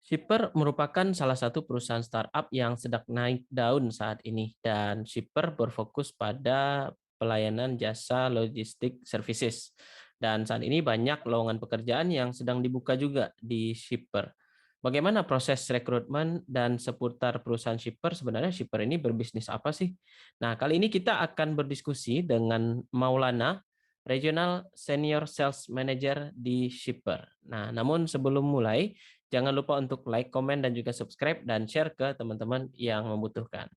Shipper merupakan salah satu perusahaan startup yang sedang naik daun saat ini, dan Shipper berfokus pada pelayanan jasa logistik services. Dan saat ini banyak lowongan pekerjaan yang sedang dibuka juga di Shipper. Bagaimana proses rekrutmen dan seputar perusahaan Shipper? Sebenarnya Shipper ini berbisnis apa sih? Nah, kali ini kita akan berdiskusi dengan Maulana, Regional Senior Sales Manager di Shipper. Nah, namun sebelum mulai, jangan lupa untuk like, komen, dan juga subscribe dan share ke teman-teman yang membutuhkan.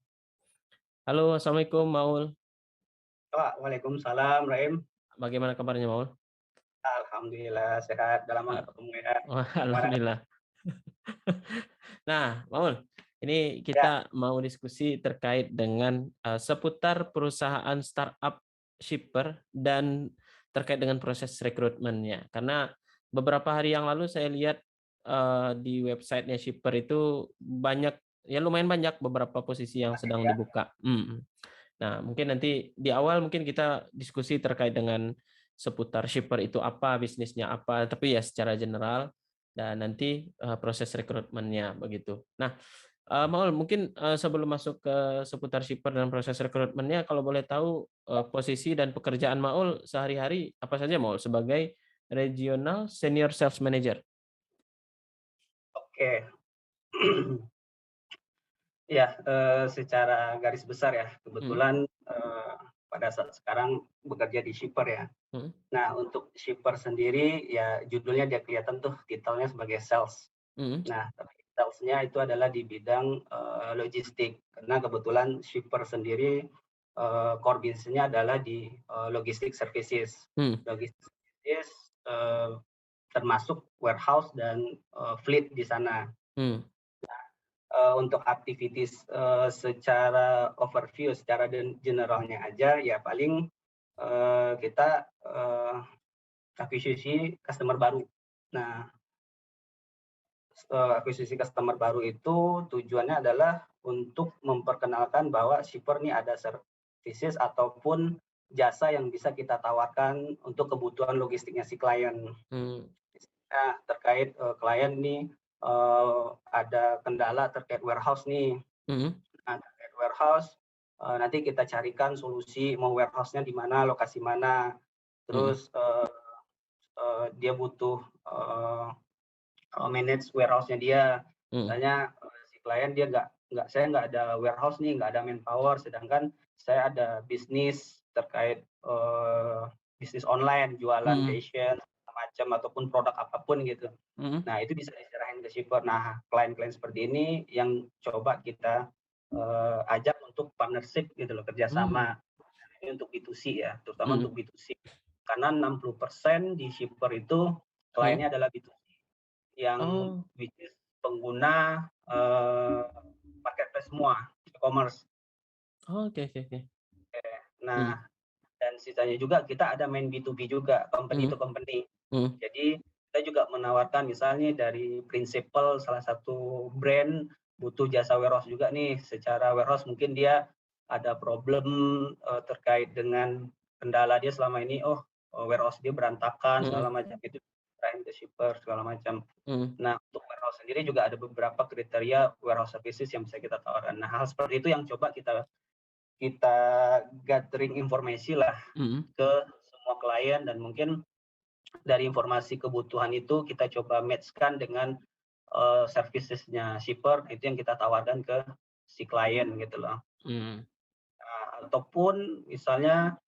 Halo, Assalamualaikum Maul. Waalaikumsalam, Rahim. Bagaimana kabarnya Maul? Alhamdulillah sehat. Udah lama nggak ketemu ya. Wah, Gimana? Alhamdulillah. Nah, Maul, ini Ya, kita mau diskusi terkait dengan seputar perusahaan startup shipper dan terkait dengan proses rekrutmennya. Karena beberapa hari yang lalu saya lihat di websitenya shipper itu banyak, ya lumayan banyak beberapa posisi yang sedang ya. dibuka. Nah, mungkin nanti di awal mungkin kita diskusi terkait dengan seputar shipper itu apa, bisnisnya apa, tapi ya secara general dan nanti proses rekrutmennya begitu. Nah, Maul, mungkin sebelum masuk ke seputar shipper dan proses rekrutmennya, kalau boleh tahu posisi dan pekerjaan Maul sehari-hari apa saja Maul sebagai Regional Senior Sales Manager? Oke. Ya, secara garis besar ya, Hmm, kebetulan pada saat sekarang bekerja di shipper ya. hmm, Nah, untuk shipper sendiri ya judulnya dia kelihatan tuh titelnya sebagai sales. hmm, Nah, tapi salesnya itu adalah di bidang logistik. Karena kebetulan shipper sendiri core business-nya adalah di logistik services. hmm, Logistik services termasuk warehouse dan fleet di sana. hmm, Untuk activities secara overview, secara generalnya aja, ya paling kita akuisisi customer baru. Nah, akuisisi customer baru itu tujuannya adalah untuk memperkenalkan bahwa shipper ini ada services ataupun jasa yang bisa kita tawarkan untuk kebutuhan logistiknya si klien. hmm, Nah, terkait klien nih ada kendala terkait warehouse nih. hmm, Nah, terkait warehouse nanti kita carikan solusi mau warehouse-nya di mana, lokasi mana. hmm, Terus dia butuh manage warehouse-nya dia. hmm, Misalnya si klien dia saya nggak ada warehouse nih, nggak ada manpower, sedangkan saya ada bisnis terkait bisnis online, jualan hmm, fashion macam ataupun produk apapun gitu. hmm, Nah, itu bisa diserahin ke shipper. Nah, klien-klien seperti ini yang coba kita ajak untuk partnership gitu loh, hmm. kerjasama. Ini untuk B2C ya, terutama Hmm. untuk B2C. Karena 60% di shipper itu Hmm. kliennya adalah B2C yang Oh, which is pengguna marketplace semua, e-commerce. oke oke oke. Nah, Hmm. dan sisanya juga kita ada main B2B juga, company Hmm. to company. Hmm. Jadi kita juga menawarkan misalnya dari prinsipal salah satu brand butuh jasa warehouse juga nih. Secara warehouse mungkin dia ada problem terkait dengan kendala dia selama ini, warehouse dia berantakan segala Hmm. macam itu serahin ke shipper segala macam. Hmm. Nah, untuk warehouse sendiri juga ada beberapa kriteria warehouse services yang bisa kita tawarkan. Nah, hal seperti itu yang coba kita kita gathering informasi lah Hmm. ke semua klien dan mungkin dari informasi kebutuhan itu kita coba match-kan dengan servicesnya shipper itu yang kita tawarkan ke si klien gitu loh. Hmm. Nah, ataupun misalnya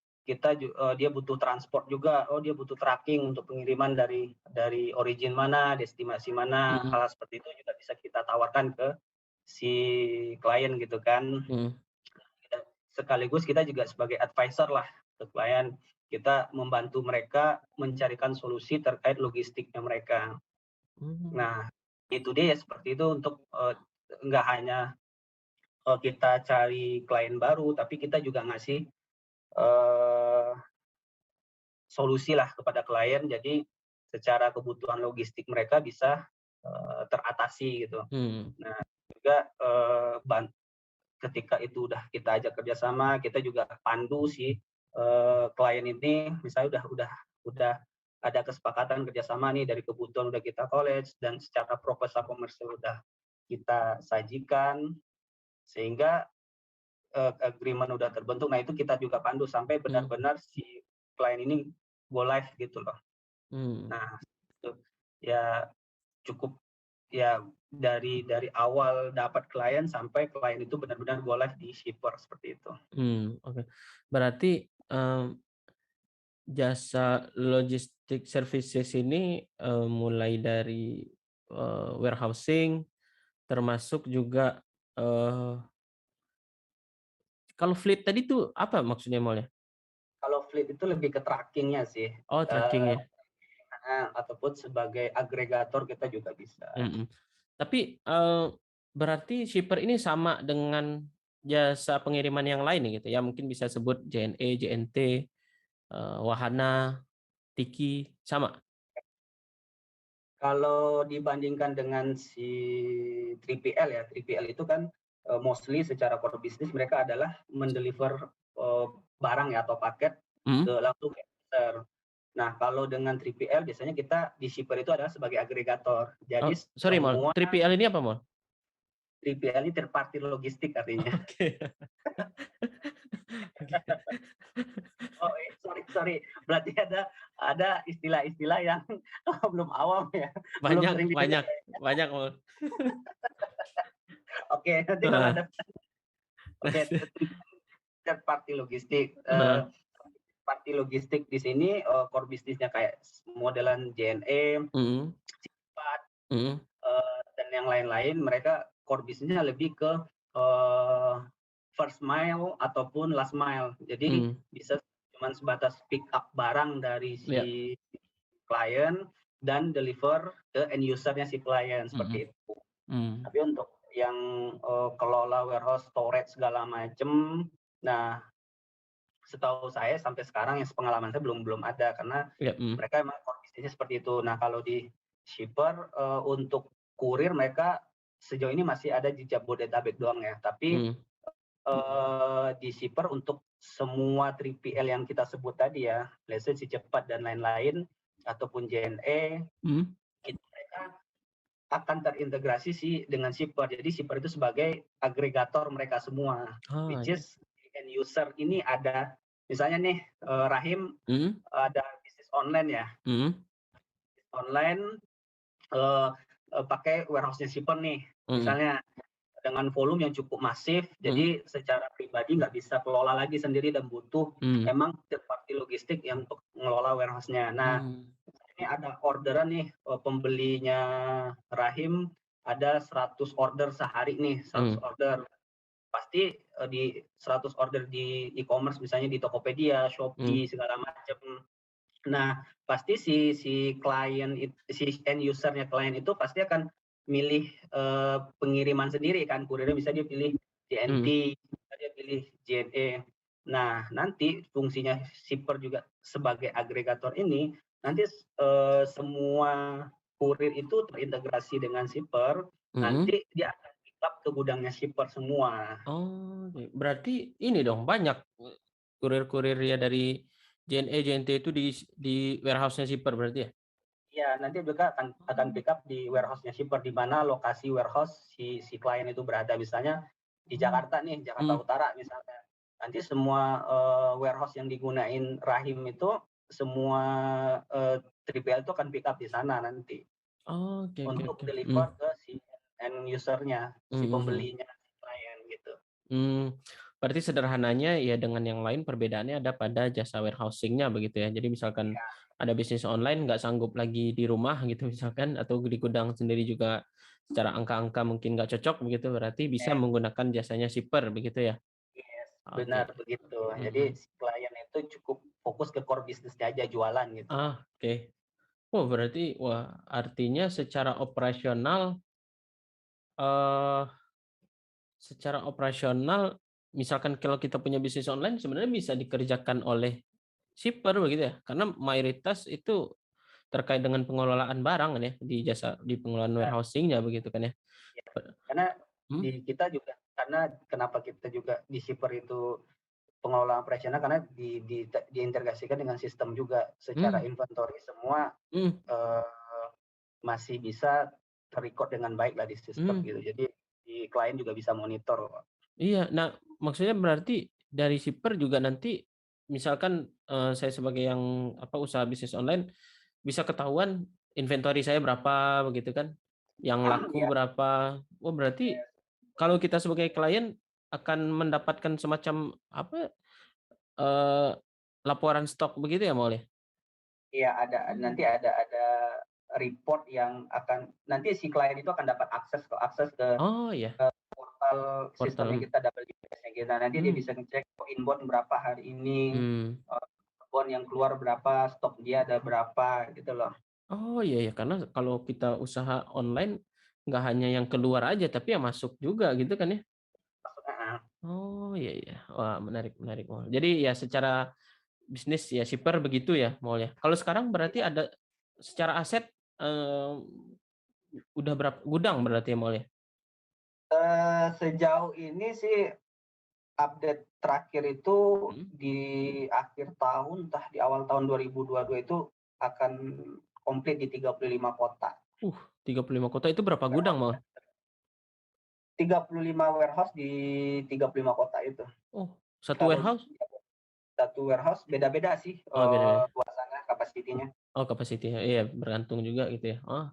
dia butuh transport juga, dia butuh tracking untuk pengiriman dari origin mana, destinasi mana, Hmm. hal seperti itu juga bisa kita tawarkan ke si klien gitu kan. Hmm. Sekaligus kita juga sebagai advisor lah ke klien, kita membantu mereka mencarikan solusi terkait logistiknya mereka. Hmm. Nah, itu dia ya seperti itu untuk nggak hanya kita cari klien baru, tapi kita juga ngasih eh, solusi lah kepada klien. Jadi secara kebutuhan logistik mereka bisa teratasi gitu. Hmm. Nah, juga ketika itu udah kita ajak kerjasama, kita juga pandu si klien ini, misalnya udah ada kesepakatan kerjasama nih dari kebutuhan udah kita college dan secara proposal komersial udah kita sajikan sehingga agreement udah terbentuk. Nah itu kita juga pandu sampai Hmm. benar-benar si klien ini go live gitu loh. Hmm. Nah itu ya cukup ya dari awal dapat klien sampai klien itu benar-benar go live di shipper seperti itu. Oke. Berarti, jasa logistik services ini, mulai dari, warehousing, termasuk juga, eee, kalau fleet tadi tuh apa maksudnya Mal ya? Kalau fleet itu lebih ke tracking-nya sih, Oh, tracking ya? ataupun sebagai agregator kita juga bisa. Mhm. Tapi, berarti shipper ini sama dengan jasa pengiriman yang lain nih gitu ya, mungkin bisa sebut JNE, JNT, Wahana, Tiki, sama? Kalau dibandingkan dengan si 3PL ya, 3PL itu kan, mostly secara core bisnis mereka adalah mendeliver, barang ya atau paket Mhm? langsung ke user. Nah, kalau dengan 3PL biasanya kita di shipper itu adalah sebagai agregator. Jadi Oh, sorry Mol, semua 3PL ini apa Mol? 3PL ini third party logistik artinya. Oke. Oke. Oh, sorry sorry, berarti ada istilah-istilah yang belum awam ya, belum Banyak sering didengar. banyak banyak Mol. Oke, nanti kalau Heeh. ada oke, third party logistik. Heeh. Parti logistik di sini core bisnisnya kayak modelan JNE, Mhm. Cepat, Mhm. dan yang lain-lain. Mereka core bisnisnya lebih ke uh, first mile ataupun last mile. Jadi Mmm. bisa cuma sebatas pick up barang dari Iya. si klien dan deliver ke end usernya si klien Mhm. seperti itu. Mmm. Tapi untuk yang kelola warehouse storage segala macam, nah setahu saya sampai sekarang yang sepengalaman saya belum ada karena Iya, mhm. mereka emang core bisnisnya seperti itu. Nah, kalau di shipper untuk kurir mereka sejauh ini masih ada di Jabodetabek doang ya. Tapi Mhm. di shipper untuk semua 3PL yang kita sebut tadi ya, let's say si Cepat dan lain-lain ataupun JNE, Mhm. itu mereka akan terintegrasi dengan shipper. Jadi shipper itu sebagai agregator mereka semua, Oh, which iya. is end user ini ada misalnya nih Rahim Mhm. ada bisnis online ya, Mhm. online eh, pakai warehouse-nya shipper nih, Mhm. misalnya dengan volume yang cukup masif, Mhm. jadi secara pribadi nggak bisa kelola lagi sendiri dan butuh Mmm. emang third party logistik yang untuk mengelola warehouse-nya. Nah, Mmm. ini ada orderan nih pembelinya Rahim ada 100 order sehari nih, 100 Mmm. order. Pasti di 100 order di e-commerce misalnya di Tokopedia, Mmm. Shopee segala macam. Nah, pasti si klien si end user-nya klien itu pasti akan milih pengiriman sendiri kan, kurirnya bisa dia pilih Mhm. JNT, bisa dia pilih JNE. Nah, nanti fungsinya shipper juga sebagai agregator ini, nanti semua kurir itu terintegrasi dengan shipper, Mhm. nanti dia akan pick up ke gudangnya shipper semua. Oh, berarti ini dong banyak, kurir-kurir ya dari JNE, JNT itu di warehouse-nya shipper berarti ya? Iya, nanti mereka akan pick up di warehouse-nya shipper, di mana lokasi warehouse si klien itu berada. Misalnya di Oh. Jakarta nih, Jakarta Mhm. Utara misalnya. Nanti semua warehouse yang digunain Rahim itu, semua 3PL itu akan pick up di sana nanti Oke, oke, untuk oke. deliver ke si end user-nya, si Mhm, mhm. pembelinya, si klien gitu. Mmm, berarti sederhananya ya dengan yang lain perbedaannya ada pada jasa warehousing-nya begitu ya. Jadi misalkan Iya, ada bisnis online nggak sanggup lagi di rumah gitu misalkan atau di gudang sendiri juga secara angka-angka mungkin nggak cocok begitu, berarti bisa yes, menggunakan jasanya shipper begitu ya? yes, benar Oke. begitu. Jadi Mhm. si klien itu cukup fokus ke core bisnisnya aja, jualan gitu. Ah, oke. Oh berarti wah artinya eee, secara operasional misalkan kalau kita punya bisnis online sebenarnya bisa dikerjakan oleh shipper begitu ya? Karena mayoritas itu terkait dengan pengelolaan barang kan ya, di pengelolaan Benar. warehousing-nya begitu kan ya? Karena Mhm. di kita juga karena kenapa kita juga di shipper itu pengelolaan operasional karena diintegrasikan dengan sistem juga secara Hmm. inventory semua Hmm. masih bisa ter-record dengan baik lah di sistem Hmm. gitu. Jadi di klien juga bisa monitor. Iya. Nah, maksudnya berarti dari shipper juga nanti misalkan saya sebagai yang usaha bisnis online bisa ketahuan inventory saya berapa begitu kan, yang laku Ya, berapa. Oh berarti kalau kita sebagai klien akan mendapatkan semacam eh, laporan stok begitu ya Maul ya? iya nanti ada report yang akan nanti si klien itu akan dapat akses ke Oh iya, portal sistemnya portal. kita WMS-nya kita. Nanti dia Hmm. bisa ngecek inbound berapa hari ini, Hmm. outbound yang keluar berapa, stok dia ada berapa gitu loh. Oh iya ya, karena kalau kita usaha online nggak hanya yang keluar aja, tapi yang masuk juga gitu kan ya? Maksudnya, Oh iya iya, wah menarik menarik Maul. Jadi ya secara bisnis ya shipper begitu ya Maul ya. Kalau sekarang berarti ada secara aset eh, udah berapa gudang berarti ya Maul ya? sejauh ini sih update terakhir itu Hmm. di akhir tahun, entah di awal tahun 2022 itu akan komplit di 35 kota. 35 kota itu berapa gudang Maul? 35 warehouse di 35 kota itu. Oh, satu Kalau warehouse? satu warehouse beda-beda sih Oh beda-beda. luasannya, kapasitinya. Oh capacity, iya bergantung juga gitu ya. Oh,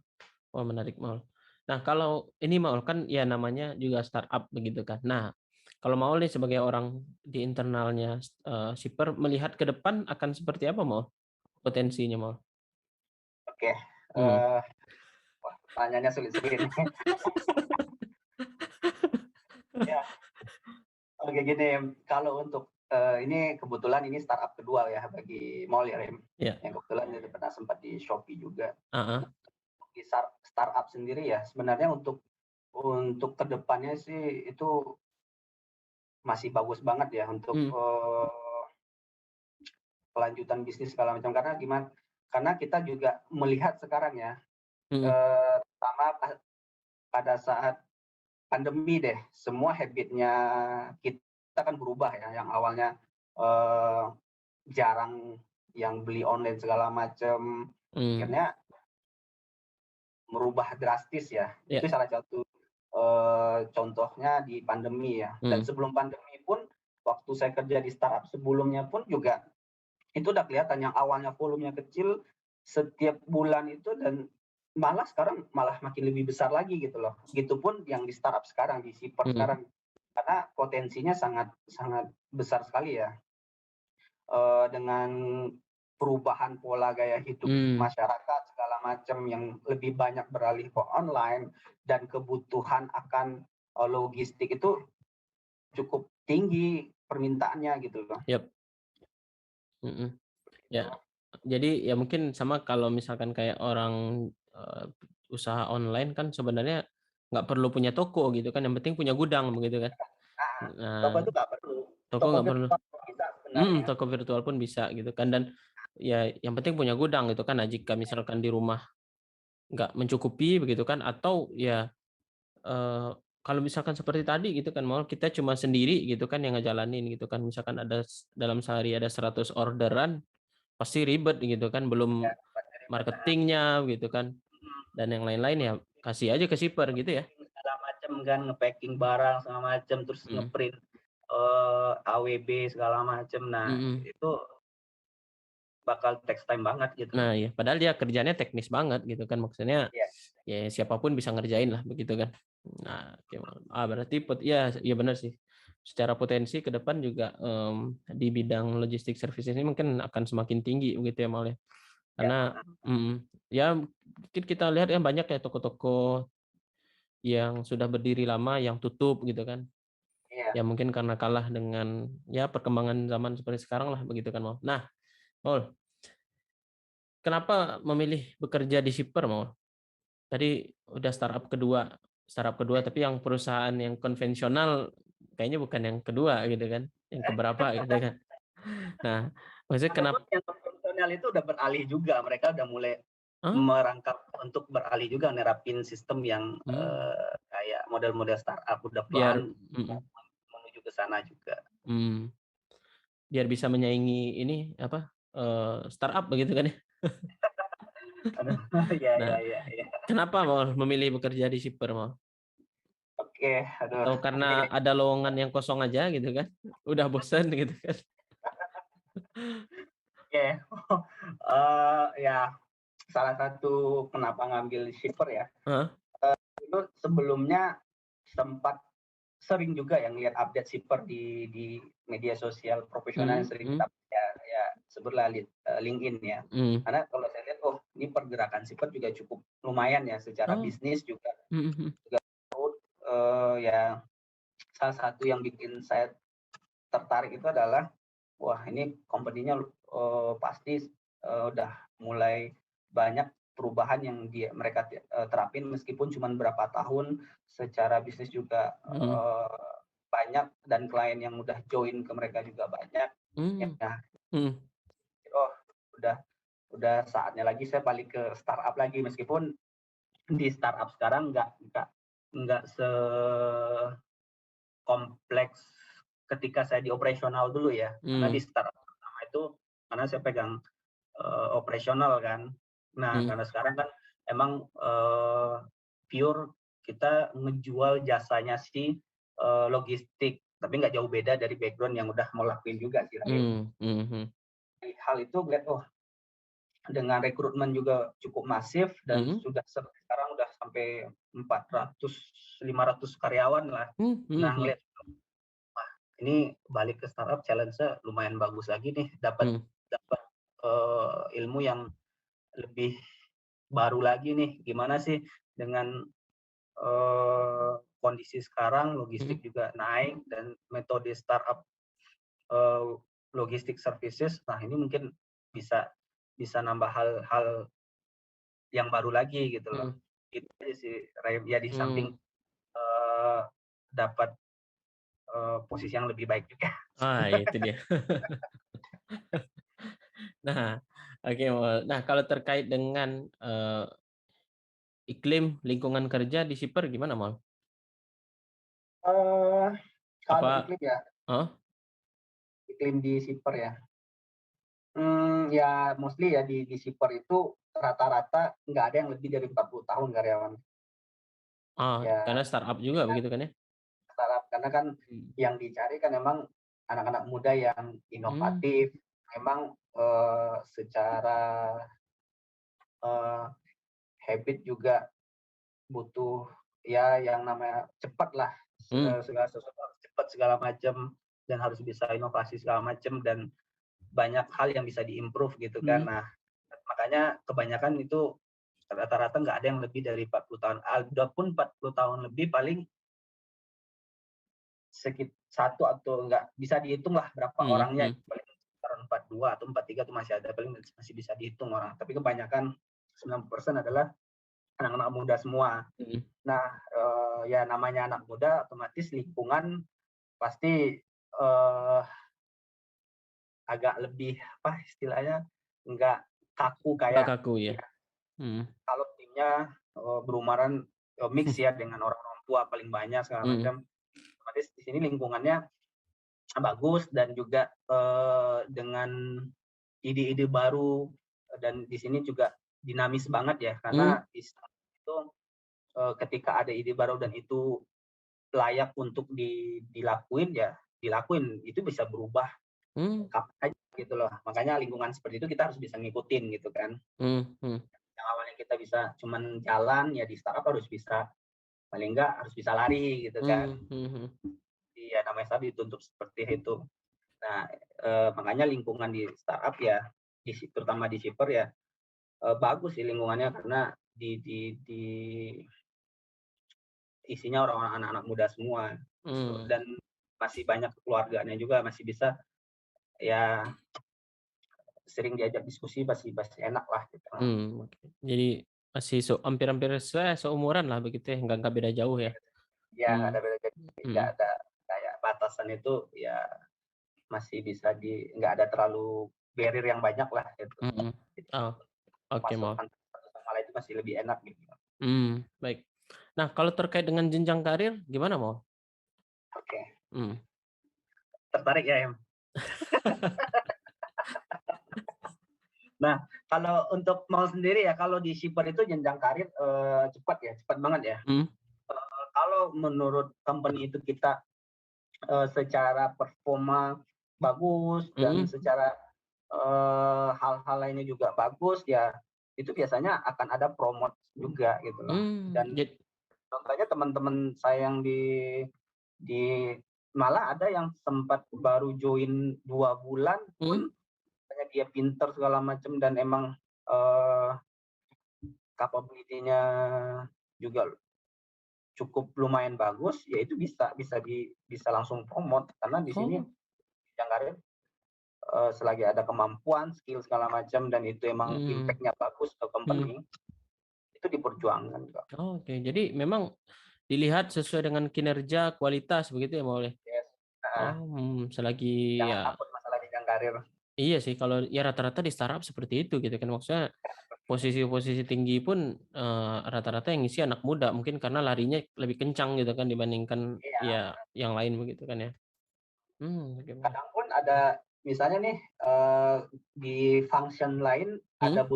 wah menarik Maul. Nah kalau ini Maul kan ya namanya juga startup begitu kan. Nah kalau Maul nih sebagai orang di internalnya shipper melihat ke depan akan seperti apa Maul? Potensinya Maul? Oke, Hmm. wah, pertanyaannya sulit-sulit nih. Ya, oke gini, kalau untuk ini kebetulan ini startup kedua ya bagi Mall ya, Rem. Ya. Yang kebetulan ini pernah sempat di Shopee juga. Ah, Di startup sendiri ya, sebenarnya untuk kedepannya sih itu masih bagus banget ya untuk hmm. kelanjutan bisnis segala macam. Karena gimana? Karena kita juga melihat sekarang ya, Hmm. pertama pada saat pandemi deh, semua habitnya kita kan berubah ya. Yang awalnya eh, jarang yang beli online segala macam, Hmm. akhirnya merubah drastis ya. Ya. Itu salah satu contohnya di pandemi ya. Dan Hmm. sebelum pandemi pun, waktu saya kerja di startup sebelumnya pun juga itu udah kelihatan yang awalnya volumenya kecil setiap bulan itu dan malah sekarang malah makin lebih besar lagi gitu loh. Begitupun yang di startup sekarang, di Shipper Hmm. sekarang, karena potensinya sangat sangat besar sekali ya. Dengan perubahan pola gaya hidup Hmm. masyarakat segala macam yang lebih banyak beralih ke online dan kebutuhan akan logistik itu cukup tinggi permintaannya gitu loh. Yap. Hmm. Ya. Jadi ya mungkin sama kalau misalkan kayak orang usaha online kan sebenarnya nggak perlu punya toko gitu kan, yang penting punya gudang begitu kan. Nah, toko Nah, itu nggak perlu. toko Toko nggak perlu. virtual bisa sebenarnya. Toko virtual pun bisa gitu kan, dan ya yang penting punya gudang gitu kan. Nah, jika misalkan di rumah nggak mencukupi begitu kan, atau ya kalau misalkan seperti tadi gitu kan, mau kita cuma sendiri gitu kan yang ngejalanin gitu kan, misalkan ada dalam sehari ada 100 orderan, pasti ribet gitu kan, belum Ya, ribet. marketingnya gitu kan, dan yang lain-lain ya kasih aja ke shipper gitu ya. Segala macam kan, nge-packing barang segala macam, terus Mm, ngeprint AWB segala macam. Nah, mm. itu bakal text time banget gitu loh. Nah ya padahal dia kerjanya teknis banget gitu kan, maksudnya Iya, ya siapapun bisa ngerjain lah begitu kan. Nah berarti ya ya benar sih, secara potensi ke depan juga di bidang logistik services ini mungkin akan semakin tinggi begitu ya Maul ya. iya, Karena ya mungkin kita lihat ya banyak ya toko-toko yang sudah berdiri lama yang tutup gitu kan. iya. Ya mungkin karena kalah dengan ya perkembangan zaman seperti sekarang lah begitu kan Maul. Nah, Maul, kenapa memilih bekerja di shipper Maul? Tadi udah startup kedua tapi yang perusahaan yang konvensional kayaknya bukan yang kedua gitu kan, yang keberapa gitu kan. Nah, maksudnya Walaupun kenapa? yang konvensional itu udah beralih juga, mereka udah mulai Hah? merangkap untuk beralih juga nerapin sistem yang Hmm, kayak model-model startup udah biar pelan menuju ke sana juga. hmm. biar bisa menyaingi ini apa, startup begitu kan ya? Aduh, ya Nah, ya ya ya. kenapa Maul memilih bekerja di Shipper, Maul? Oke, aduh, Atau ini karena ada lowongan yang kosong aja gitu kan? Udah bosan gitu kan? oke. Ya salah satu kenapa ngambil shipper ya, Heeh. itu sebelumnya sempat sering juga yang lihat update shipper di media sosial profesional yang Mhm sering mhm kita ya sebutlah LinkedIn ya. mhm. Karena kalau saya lihat, oh ini pergerakan shipper juga cukup lumayan ya secara Oh, bisnis juga. mhm mhm. Ya salah satu yang bikin saya tertarik itu adalah wah ini company-nya pasti udah mulai banyak perubahan yang mereka terapin meskipun cuma berapa tahun, secara bisnis juga Mhm. banyak dan klien yang udah join ke mereka juga banyak. Mmm, Ya, mhm oh udah udah saatnya lagi saya balik ke startup lagi meskipun di startup sekarang nggak sekompleks ketika saya di operasional dulu ya. Karena di mhm startup pertama itu karena saya pegang operasional kan. Nah, mhm karena sekarang kan emang pure kita ngejual jasanya si logistik, tapi nggak jauh beda dari background yang udah mau lakuin juga sih, Rahim. mhm mhm Dari hal itu ngeliat, oh dengan rekrutmen juga cukup masif dan mhm sudah sekarang udah sampai 400, 500 karyawan lah. mhm Nah, mhm ngeliat ini balik ke startup challenge-nya lumayan bagus lagi nih, dapat mhm dapat ilmu yang lebih baru lagi nih, gimana sih dengan kondisi sekarang mhm logistik juga naik dan metode startup eh, logistik services. Nah, ini mungkin bisa bisa nambah hal-hal yang baru lagi gitu loh. mhm Itu aja sih, Rahim. Ya di samping mhm. eh, dapat posisi yang lebih baik juga. Ah, itu dia. Nah, oke, Maul. Nah, kalau terkait dengan, iklim lingkungan kerja di Shipper gimana, Maul? Eh, Kalau Apa iklim ya, heeh? iklim di Siper ya. Ya mostly ya di Siper itu rata-rata nggak ada yang lebih dari 40 tahun karyawan. Ah, Ya karena startup juga begitu kan ya? startup karena kan Mhm. yang dicari kan memang anak-anak muda yang Mmm, inovatif, memang secara eh, habit juga butuh ya yang namanya cepat lah, mhm segala sesuatu harus cepat segala macam dan harus bisa inovasi segala macam dan banyak hal yang bisa diimprove gitu kan. mhm Nah, makanya kebanyakan itu rata-rata nggak ada yang lebih dari 40 tahun. Ada pun 40 tahun lebih paling satu atau enggak bisa dihitung lah berapa mhm orangnya, mhm paling sekitar 42 atau 43 itu masih ada, paling masih bisa dihitung orang. Tapi kebanyakan 90% adalah anak-anak muda semua. mhm Nah, ya namanya anak muda otomatis lingkungan pasti agak lebih apa istilahnya nggak kaku nggak kayak kaku ya? ya, Mhm kalau timnya berumaran mix ya dengan orang-orang tua paling banyak segala mhm macam. Otomatis di sini lingkungannya bagus dan juga dengan ide-ide baru dan di sini juga dinamis banget ya mhm karena di itu ketika ada ide baru dan itu layak untuk dilakuin ya dilakuin itu bisa berubah mmm, kapan aja gitu loh, makanya lingkungan seperti itu kita harus bisa ngikutin gitu kan. mhm mhm Yang awalnya kita bisa cuman jalan ya di startup harus bisa paling enggak harus bisa lari gitu kan. mhm mhm Iya namanya startup dituntut seperti itu. Nah, makanya lingkungan di startup ya, terutama di Shipper ya, bagus sih lingkungannya karena di isinya orang-orang anak-anak muda semua, mhm dan masih banyak kekeluargaannya juga, masih bisa ya sering diajak diskusi masih masih enak lah gitu. oke. Jadi masih hampir-hampir seumuran lah begitu ya, nggak beda jauh ya? Ya nggak Mmm, ada beda, nggak mhm ada kayak batasan itu ya masih bisa nggak ada terlalu barrier yang banyak lah gitu. mhm. Jadi Oh, oke, masuk Maul. satu sama lain itu masih lebih enak gitu. Baik. Nah, kalau terkait dengan jenjang karir gimana, Maul? Oke, Mmm, tertarik ya, Em? Nah, kalau untuk mau sendiri ya, kalau di shipper itu jenjang karir cepat banget ya. Hmm, Kalau menurut company itu kita secara performa bagus dan hmm, secara hal-hal lainnya juga bagus ya, itu biasanya akan ada promote juga gitu loh. hmm, Dan contohnya teman-teman saya yang di malah ada yang sempat baru join 2 bulan hmm, pun kayak dia pinter segala macam dan emang eh, capability-nya juga cukup lumayan bagus, ya itu bisa langsung promote karena di sini oh, yang karir selagi ada kemampuan, skill segala macam dan itu emang hmm, impact-nya bagus ke hmm. company, itu diperjuangkan kok. Oke, jadi memang dilihat sesuai dengan kinerja, kualitas begitu ya, Maul ya? Yes. Nah, Oh, selagi jangan ya takut masalah jenjang karir. iya sih kalau ya rata-rata di startup seperti itu gitu kan maksudnya posisi-posisi tinggi pun rata-rata yang ngisi anak muda mungkin karena larinya lebih kencang gitu kan dibandingkan Iya. ya yang lain begitu kan ya. Oke, boleh. Kadang pun ada misalnya nih di function lain Hmm, ada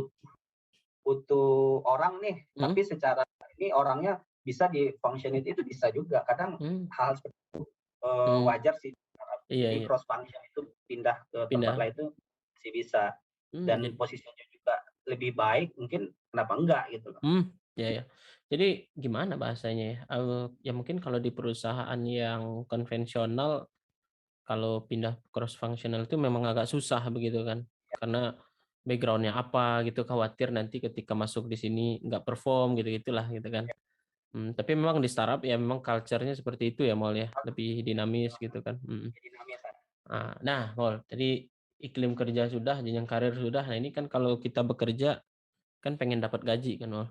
butuh orang nih, hmm, tapi secara ini orangnya bisa di function itu bisa juga. Kadang hmm, hal seperti itu hmm. wajar sih. Iya Jadi iya cross function itu pindah ke tempat pindah. lain itu masih bisa dan Jadi posisinya juga lebih baik, mungkin kenapa enggak gitu loh. ya ya. Jadi gimana bahasanya ya? Ya mungkin kalau di perusahaan yang konvensional kalau pindah cross functional itu memang agak susah begitu kan. Karena backgroundnya apa gitu, khawatir nanti ketika masuk di sini nggak perform gitu-gitulah gitu kan. Tapi memang di startup ya memang culture-nya seperti itu ya Mol ya, lebih dinamis gitu kan. Jadi namanya Nah Mol, tadi iklim kerja sudah, jenjang karir sudah. Nah ini kan kalau kita bekerja kan pengen dapat gaji kan Mol.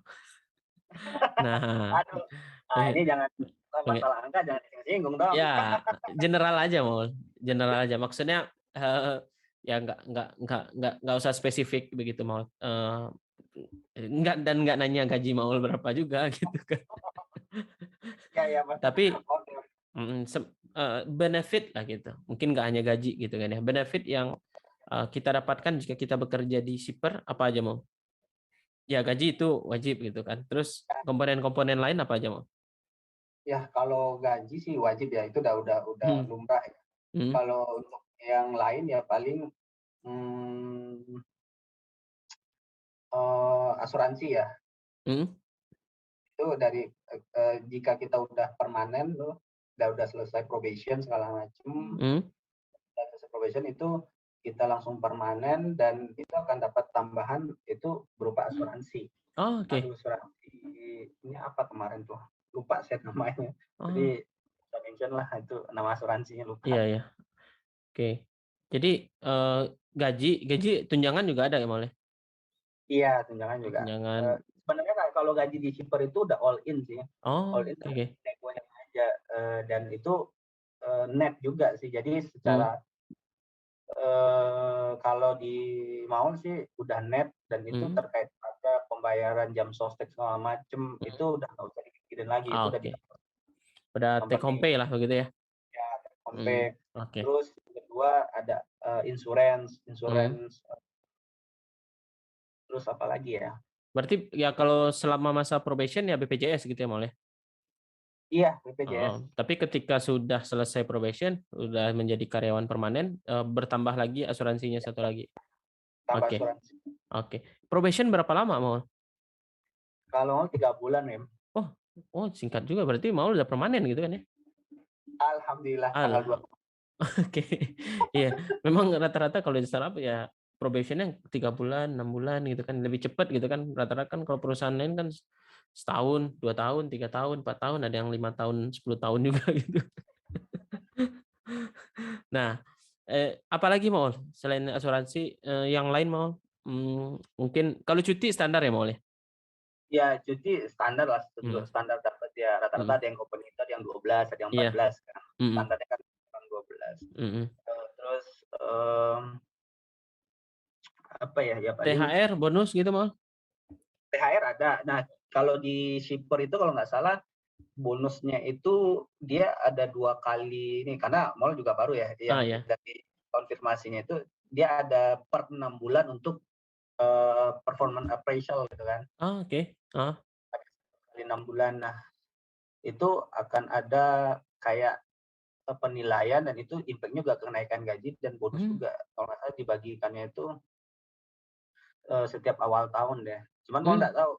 Nah, aduh, nah pengen, ini jangan pengen masalah angka jangan disinggung dong. ya general aja Mol, general aja. Maksudnya ya nggak usah spesifik begitu Mol. Nggak dan nggak nanya gaji Maul berapa juga gitu kan. Ya ya Mas. Tapi Oke. benefit lah gitu. Mungkin nggak hanya gaji gitu kan ya. Benefit yang kita dapatkan jika kita bekerja di shipper apa aja mau? Ya gaji itu wajib gitu kan. Terus komponen-komponen lain apa aja mau? Ya kalau gaji sih wajib ya itu udah Hmm. lumrah ya. Hmm. Kalau untuk yang lain ya paling hmm, asuransi ya. Hmm. Itu dari jika kita udah permanen tuh, udah selesai probation segala macam, Hmm. udah selesai probation itu kita langsung permanen dan itu akan dapat tambahan itu berupa asuransi. Oh, oke. Aduh, asuransi ini apa kemarin tuh? Lupa saya namanya. Oh, Jadi saya mention lah itu nama asuransinya iya lupa. ya. Oke. Jadi gaji gaji tunjangan juga ada ya Maul ya? Iya, tunjangan juga. Tunjangan. Sebenarnya kalau gaji di shipper itu udah all in sih. All Oh, in oke oke. negonya aja dan itu net juga sih. Jadi Hmm. secara kalau di Maul sih udah net dan itu Hmm. terkait pada pembayaran jam sostek segala macem Hmm. itu udah nggak usah dipikirin lagi itu udah di Oke. Udah take home company pay lah begitu ya? ya sampai Oke. terus yang kedua ada insurance Hmm. insurance terus apa lagi ya? Berarti ya kalau selama masa probation ya BPJS gitu ya Mal ya? Iya BPJS Tapi ketika sudah selesai probation, sudah menjadi karyawan permanen, bertambah lagi asuransinya satu lagi. tambah Oke, asuransi. oke. Probation berapa lama Mal? Kalau mau 3 bulan ya. Oh, oh singkat juga. Berarti Mal udah permanen gitu kan ya? Alhamdulillah tanggal 2. Alah, oke. Iya, memang rata-rata kalau di startup ya probationnya 3 bulan, 6 bulan gitu kan, lebih cepat gitu kan. Rata-rata kan kalau perusahaan lain kan setahun, 2 tahun, 3 tahun, 4 tahun, ada yang 5 tahun, 10 tahun juga gitu. Nah, apalagi mau selain asuransi yang lain mau mungkin kalau cuti standar ya mau ya? Ya cuti standar lah, Hmm, standar dapat ya hmm, rata-rata ada yang company ada yang 12, ada yang iya, 14 kan. hmm, Standarnya kan 12. hmm. Terus mmm, apa ya, ya paling THR bonus gitu mau? THR ada. Nah, kalau di shipper itu kalau nggak salah bonusnya itu dia ada 2 kali ini karena mall juga baru ya, Ah yang ya, dari konfirmasinya itu dia ada per 6 bulan untuk, performance appraisal gitu kan, Oh, oke. Heeh. sekali 6 bulan. Nah, itu akan ada kayak, penilaian dan itu impact-nya juga kenaikan gaji dan bonus Mmm, juga. Kalau nggak salah dibagikannya itu, setiap awal tahun deh. Cuman kalau mmm, nggak tahu,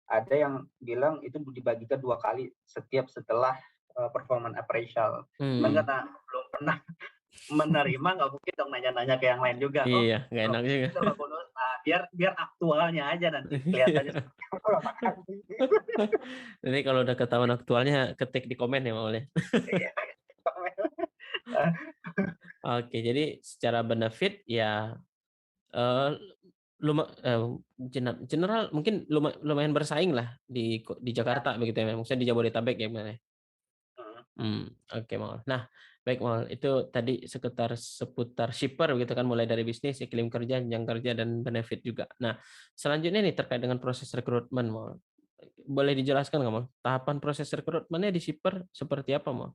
ada yang bilang itu dibagikan 2 kali setelah, performance appraisal. Cuman mmm. karena belum pernah menerima, nggak mungkin dong nanya-nanya ke yang lain juga, "Oh, Iya, nggak enak berapa juga. itu loh bonus?" Nah, biar aktualnya aja nanti kelihatannya Iya. seperti apa berapa kali. Nanti kalau udah ketahuan aktualnya ketik di komen ya, Maul, ya? Iya, Oke, jadi secara benefit ya, eee, general mungkin lumayan bersaing lah di Jakarta begitu ya, maksudnya di Jabodetabek ya, Mas, ya? mhm. Oke, Maul. Nah, baik, Maul, itu tadi seputar shipper gitu kan, mulai dari bisnis, iklim kerja, jenjang kerja, dan benefit juga. Nah, selanjutnya nih terkait dengan proses rekrutmen, Maul. Boleh dijelaskan nggak, Maul? Tahapan proses rekrutmennya di shipper seperti apa, Maul?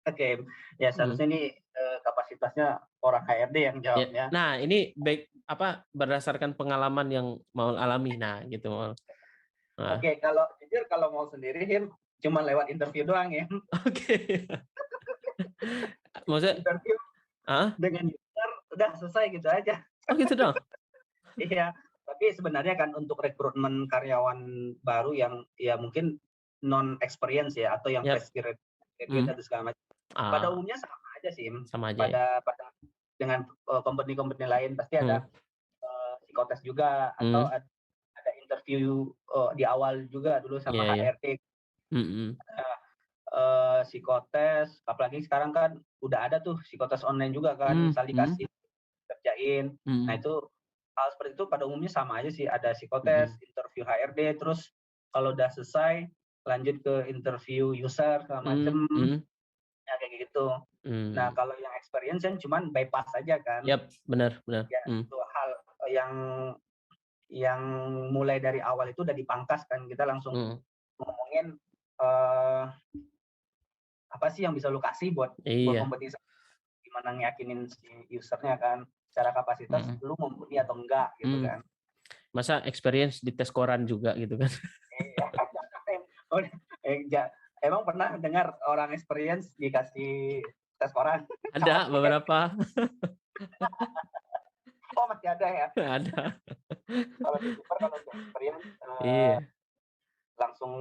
Oke, ya Mhm. seharusnya ini, kapasitasnya orang HRD yang Ya. jawabnya. Nah, ini baik apa, berdasarkan pengalaman yang Maul alami. Nah, gitu, Maul. Nah, Oke, kalau mau sendiri Him, cuma lewat interview doang ya. oke. Maksudnya Interview heeh? dengan user, udah selesai gitu aja. Oh, gitu dong? Iya, tapi sebenarnya kan untuk rekrutmen karyawan baru yang ya mungkin non experience ya atau yang Yap. fresh graduate Mhm. atau segala macam, pada Ah, umumnya sama aja sih, sama aja ya? pada dengan, company-company lain pasti ada, Mhm. psikotes juga atau Mhm. ada interview, di awal juga dulu sama Iya, iya. HRD, Mhm. psikotes, apalagi sekarang kan udah ada tuh psikotes online juga kan, Mmm, misal mhm. dikasih kerjain. Nah Mhm. itu hal seperti itu pada umumnya sama aja sih, ada psikotes, Mhm. interview HRD, terus kalau udah selesai lanjut ke interview user segala Mhm. macem, Mhm. ya kayak gitu. Nah Mmm. kalau yang experience kan cuman bypass aja kan, Yap, benar, benar. ya Mhm. itu hal, yang mulai dari awal itu udah dipangkas kan, kita langsung Mhm. ngomongin, eee, apa sih yang bisa lu kasih buat Iya. kompetisi, gimana ngeyakinin si user-nya kan, secara kapasitas Mhm. lu mumpuni atau enggak gitu Mmm. kan. Masa experience di tes koran juga gitu kan? Iya, oh, emang pernah dengar orang experience dikasih tes koran? Ada Capek kan? beberapa. Oh, masih ada ya? Ada. Kalau di Super kalau untuk experience, Iya. langsung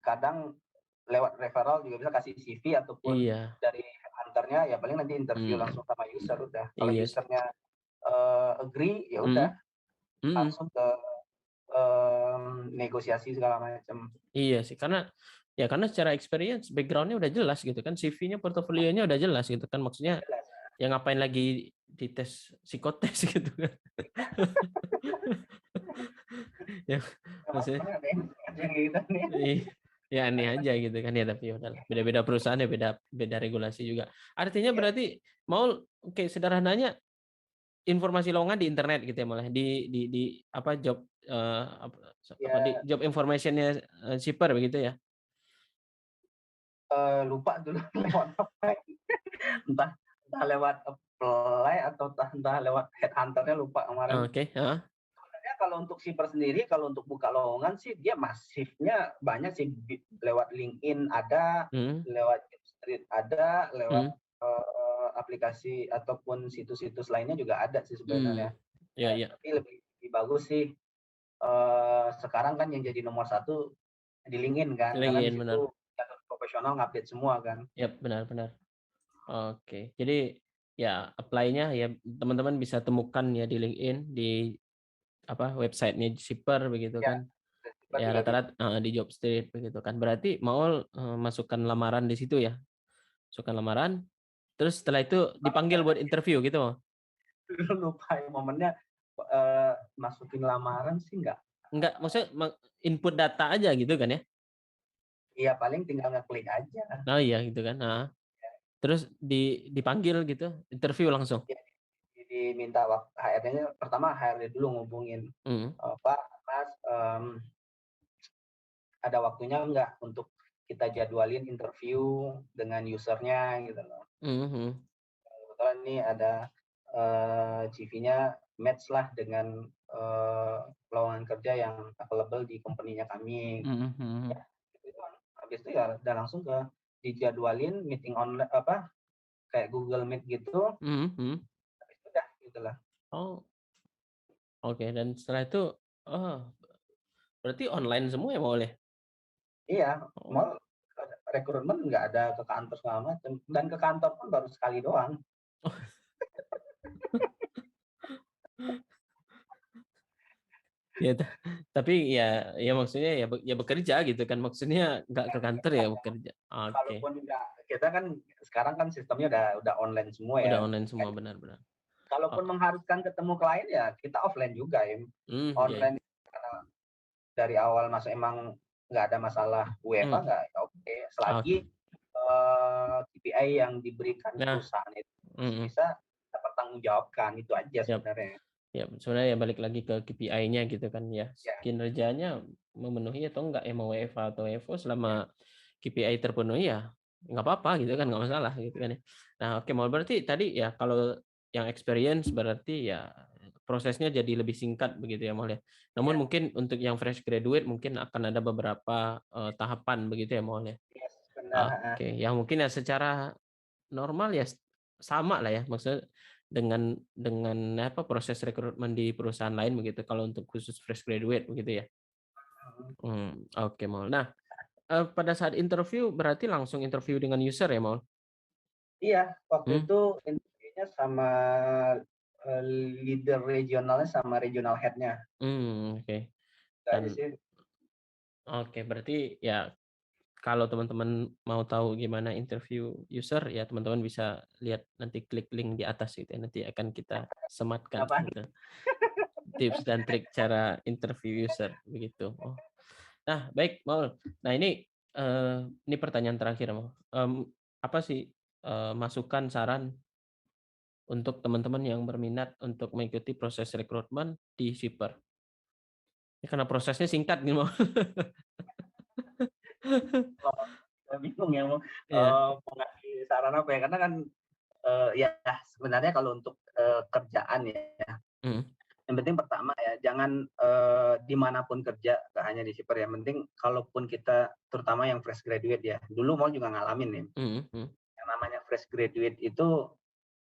kadang lewat referral juga bisa kasih CV ataupun Iya. dari headhunter-nya, ya paling nanti interview Mhm. langsung sama user udah. Kalau Iya sih. user-nya, agree, ya udah Mhm. Mhm. langsung ke, negosiasi segala macam. Iya sih, karena secara experience background-nya udah jelas gitu kan, CV-nya, portofolionya udah jelas gitu kan, maksudnya Jelas. ya ngapain lagi dites psikotes gitu kan. Ya Emang maksudnya pernah ada yang gitu nih. ya aneh aja gitu kan ya, tapi ya udahlah, beda-beda perusahaan ya beda beda regulasi juga. Artinya Iya, berarti mau oke sederhananya informasi lowongan di internet gitu ya malah di apa job, di iya, job information-nya, shipper begitu ya? lupa dulu lewat apa. Entah entah lewat apply atau entah lewat headhunter-nya lupa kemarin. Oke, heeh. Sebenarnya kalau untuk shipper sendiri, kalau untuk buka lowongan sih dia masifnya banyak sih lewat LinkedIn ada, Mhm. lewat Jobstreet ada, lewat, Mhm. aplikasi ataupun situs-situs lainnya juga ada sih sebenarnya. Iya, Ya, iya. tapi lebih bagus sih, sekarang kan yang jadi nomor satu di LinkedIn kan, karena di LinkedIn, situ benar. jalur profesional ngupdate semua kan. Yap, benar, benar. Oke. Jadi, ya apply-nya ya teman-teman bisa temukan ya di LinkedIn, di apa, website-nya Shipper begitu Ya, kan. shipper Ya juga bisa. rata-rata di Jobstreet begitu kan. Berarti Maul, masukkan lamaran di situ ya? Masukkan lamaran, terus setelah itu dipanggil buat interview gitu, Maul? Lupa ya momennya, masukin lamaran sih nggak. Enggak, maksudnya input data aja gitu kan ya? Iya paling tinggal ngeklik aja. Oh iya gitu kan, heeh. Terus dipanggil gitu, interview langsung? Ya, diminta HRD-nya pertama HRD dulu ngubungin, Mhm. "Pak, Mas, ada waktunya nggak untuk kita jadwalin interview dengan usernya gitu loh. Mhm. Kebetulan ini ada CV-nya match lah dengan lowongan kerja yang available di company-nya kami. Mhm mhm. Ya, gitu doang. Habis itu ya udah langsung ke dijadwalin meeting online kayak Google Meet gitu, Mhm mhm. habis itu udah gitu lah. Oh, oke, dan setelah itu oh, berarti online semua ya, Maul, ya? Iya, Oh. mal rekrutmen nggak ada ke kantor segala macam, dan ke kantor pun baru sekali doang. Ya, tapi ya maksudnya ya bekerja gitu kan, maksudnya nggak ke kantor ya bekerja. Oke, Kalaupun nggak, kita kan sekarang kan sistemnya udah online semua ya. udah online semua, benar-benar. Kalaupun Oke. mengharuskan ketemu klien ya kita offline juga ya. Iya iya. Online karena dari awal masuk emang nggak ada masalah WFH Mmm, nggak, ya oke. Selagi oke. KPI yang diberikan Nah, perusahaan itu masih mhm, bisa dipertanggungjawabkan, itu aja siap. sebenarnya. Ya, sebenarnya ya balik lagi ke KPI-nya gitu kan ya, Ya, kinerjanya memenuhi atau enggak, ya mau WFH atau WFO selama KPI terpenuhi ya nggak apa-apa gitu kan, nggak masalah gitu kan ya. Nah, oke, mau berarti tadi ya kalau yang experience berarti ya prosesnya jadi lebih singkat begitu ya, Maul, ya. Namun ya, mungkin untuk yang fresh graduate mungkin akan ada beberapa, tahapan begitu ya, Maul, ya? yes, benar, heeh. Oke, yang mungkin ya secara normal ya sama lah ya, maksudnya dengan apa, proses rekrutmen di perusahaan lain begitu, kalau untuk khusus fresh graduate begitu ya? Oke, Maul. Nah, pada saat interview berarti langsung interview dengan user ya, Maul? Iya, waktu Mmm, itu interviewnya sama leader regionalnya sama regional head-nya. oke. Itu Dan aja sih. oke, berarti ya kalau teman-teman mau tahu gimana interview user, ya teman-teman bisa lihat nanti klik link di atas gitu ya, nanti akan kita sematkan Apa? gitu, tips dan trik cara interview user, begitu. Oh. Nah, baik, Maul. Nah, ini pertanyaan terakhir, Maul. Apa sih, masukan, saran untuk teman-teman yang berminat untuk mengikuti proses rekrutmen di Shipper? Ini karena prosesnya singkat nih, Maul. Kalau saya bingung ya Iya, mau ngasih saran apa ya, karena kan ya sebenarnya kalau untuk kerjaan ya, mhm, yang penting pertama ya jangan di manapun kerja, nggak hanya di Shipper, yang penting kalaupun kita terutama yang fresh graduate ya, dulu mau juga ngalamin nih, mhm mhm. yang namanya fresh graduate itu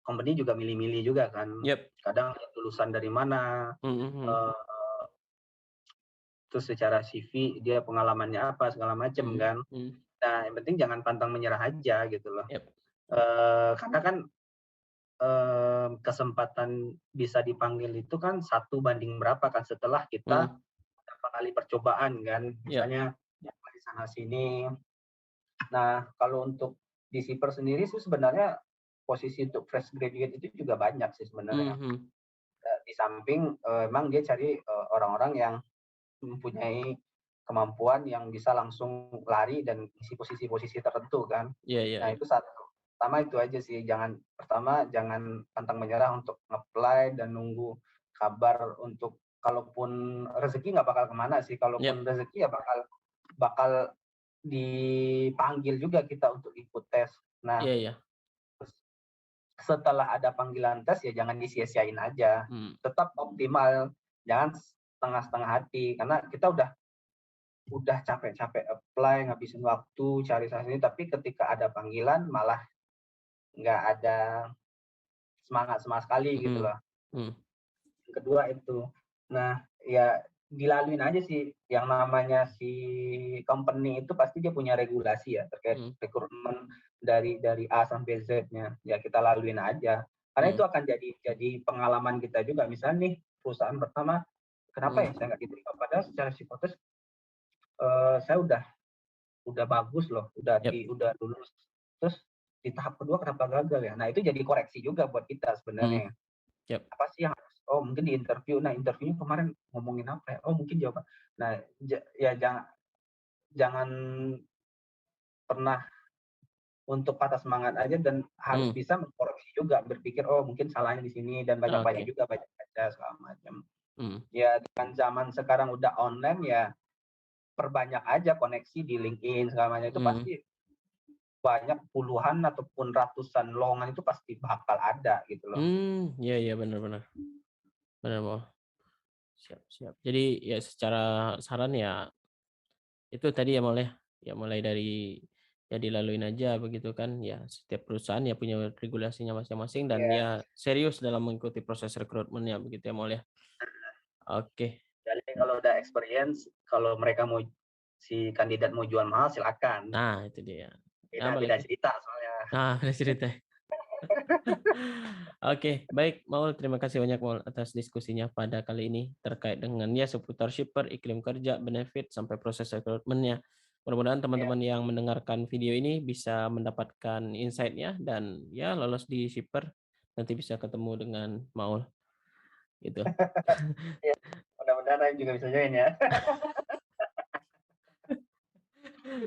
company juga milih-milih juga kan, Yap, kadang lulusan dari mana, mhm mhm, eee, terus secara CV dia pengalamannya apa segala macam mhm kan. mhm. Nah, yang penting jangan pantang menyerah aja gitu loh, Yap, karena kan kesempatan bisa dipanggil itu kan 1 banding berapa kan setelah kita mhm, berapa kali percobaan kan, yap, misalnya di sana sini. Nah, kalau untuk di Sipper sendiri sih sebenarnya posisi untuk fresh graduate itu juga banyak sih sebenarnya. mhm, Di samping, emang dia cari, orang-orang yang mempunyai kemampuan yang bisa langsung lari dan isi posisi-posisi tertentu kan. iya iya Nah iya, itu satu. Pertama itu aja sih, jangan pantang menyerah untuk nge-apply dan nunggu kabar untuk kalaupun rezeki nggak bakal kemana sih, yap, kalaupun rezeki ya bakal bakal dipanggil juga kita untuk ikut tes. Nah, iya iya, setelah ada panggilan tes ya jangan disia-siain aja, mmm, tetap optimal, jangan setengah-setengah hati, karena kita udah capek-capek apply, ngabisin waktu, cari sana sini, tapi ketika ada panggilan malah nggak ada semangat sama sekali gitu mhm loh. mhm Yang kedua itu. Nah, ya dilaluin aja sih, yang namanya si company itu pasti dia punya regulasi ya terkait mhm rekrutmen dari A sampai Z-nya. Ya kita laluin aja. Karena itu mhm akan jadi pengalaman kita juga. Misalnya nih perusahaan pertama, kenapa ya mhm, saya nggak diterima? Padahal secara psikotes saya udah bagus loh, yap, udah lulus. Terus di tahap kedua kenapa gagal ya? Nah itu jadi koreksi juga buat kita mhm, sebenarnya. yap, Apa sih yang oh mungkin di interview, nah interviewnya kemarin ngomongin apa ya? Oh mungkin jawaban. Nah ya jangan jangan pernah untuk patah semangat aja dan harus mmm, bisa mengkoreksi juga, berpikir oh mungkin salahnya di sini dan banyak-banyak oke, juga baca-baca segala macam. mhm, Ya dengan zaman sekarang udah online ya perbanyak aja koneksi di LinkedIn segala macam itu Mhm. pasti banyak puluhan ataupun ratusan lowongan itu pasti bakal ada gitu loh. Iya iya, benar benar. Benar, Bang. Siap siap. Jadi ya secara saran ya itu tadi ya, Mal, ya mulai dari ya dilaluin aja begitu kan, ya setiap perusahaan ya punya regulasinya masing-masing dan Iya, ya serius dalam mengikuti proses rekrutmennya begitu ya, Mal, ya. Oke. jadi kalau udah experience, kalau mereka mau si kandidat mau jual mahal silakan. Nah, itu dia. Nah, Beda balik beda cerita soalnya. nah, ada cerita. Oke, baik, Maul. Terima kasih banyak, Maul, atas diskusinya pada kali ini terkait dengan ya seputar shipper, iklim kerja, benefit, sampai proses rekrutmennya. Mudah-mudahan Ya. teman-teman yang mendengarkan video ini bisa mendapatkan insight-nya dan ya lolos di shipper, nanti bisa ketemu dengan Maul gitu. Ya, mudah-mudahan Raim juga bisa join ya.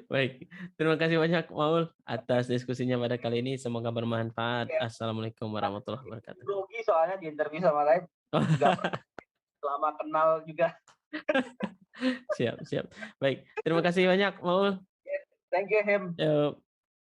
Baik, terima kasih banyak, Maul, atas diskusinya pada kali ini. Semoga bermanfaat. Ya, Assalamualaikum warahmatullahi wabarakatuh. grogi soalnya di interview sama Raim, nggak pernah lama kenal juga. Siap siap. Baik, terima kasih banyak, Maul. Thank you him. Yuk.